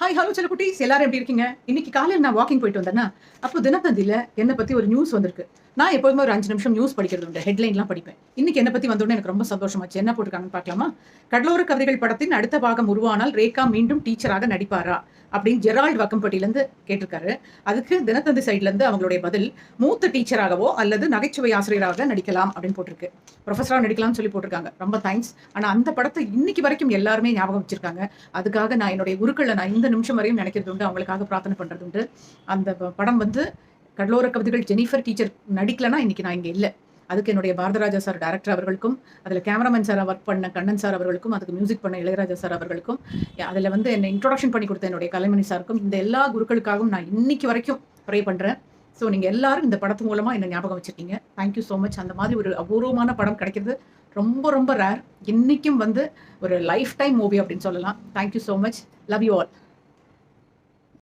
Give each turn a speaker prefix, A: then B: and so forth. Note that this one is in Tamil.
A: ஹாய் ஹலோ செல்லக்குட்டீஸ், எல்லாரும் எப்படி இருக்கீங்க? இன்னைக்கு காலையில் நான் வாக்கிங் போயிட்டு வந்தேன்னா, அப்போ தினத்தந்தியில் என்னை பற்றி ஒரு நியூஸ் வந்திருக்கு. நான் எப்போதுமே ஒரு 5 நிமிஷம் நியூஸ் படிக்கிறது உண்டு, ஹெட்லைன்லாம் படிப்பேன். இன்னைக்கு என்னை பற்றி வந்தோடனே எனக்கு ரொம்ப சந்தோஷமாச்சு. என்ன போட்டிருக்காங்கன்னு பார்க்கலாமா? கடலோர கவிதைகள் படத்தின் அடுத்த பாகம் உருவானால் ரேகா மீண்டும் டீச்சராக நடிப்பாரா அப்படின்னு ஜெரால்ட் வக்கம்பட்டியிலேருந்து கேட்டிருக்காரு. அதுக்கு தினத்தந்தி சைட்லேருந்து அவங்களுடைய பதில், மூத்த டீச்சராகவோ அல்லது நகைச்சுவை ஆசிரியராக நடிக்கலாம் அப்படின்னு போட்டிருக்கு. ப்ரொஃபஸராக நடிக்கலாம்னு சொல்லி போட்டிருக்காங்க. ரொம்ப தேங்க்ஸ். ஆனால் அந்த படத்தை இன்னைக்கு வரைக்கும் எல்லாருமே ஞாபகம் வச்சிருக்காங்க. அதுக்காக நான் என்னுடைய குருக்களை நான் இந்த நிமிஷம் வரையும் நினைக்கிறது உண்டு, அவங்களுக்காக பிரார்த்தனை பண்றது உண்டு. அந்த படம் வந்து கடலோர கவிதைகள் ஜெனிஃபர் டீச்சர் நடிக்கலன்னா இன்னைக்கு நான் இங்கே இல்லை. அதுக்கு என்னுடைய பாரதராஜா சார் டைரக்டர் அவர்களுக்கும், அதில் கேமராமேன் சார் ஒர்க் பண்ண கண்ணன் சார் அவர்களுக்கும், அதுக்கு மியூசிக் பண்ண இளையராஜா சார் அவர்களுக்கும், அதில் வந்து என்னை இன்ட்ரோடக்ஷன் பண்ணி கொடுத்த என்னுடைய கலைமணி சாருக்கும், இந்த எல்லா குருக்களுக்காகவும் நான் இன்னைக்கு வரைக்கும் ப்ரே பண்ணுறேன். ஸோ நீங்கள் எல்லாரும் இந்த படத்து மூலமாக என்ன ஞாபகம் வச்சுருக்கீங்க. Thank you so much. அந்த மாதிரி ஒரு அபூர்வமான படம் கிடைக்கிறது ரொம்ப ரொம்ப ரேர். இன்றைக்கும் வந்து ஒரு லைஃப் டைம் மூவி அப்படின்னு சொல்லலாம். Thank you so much. Love you all.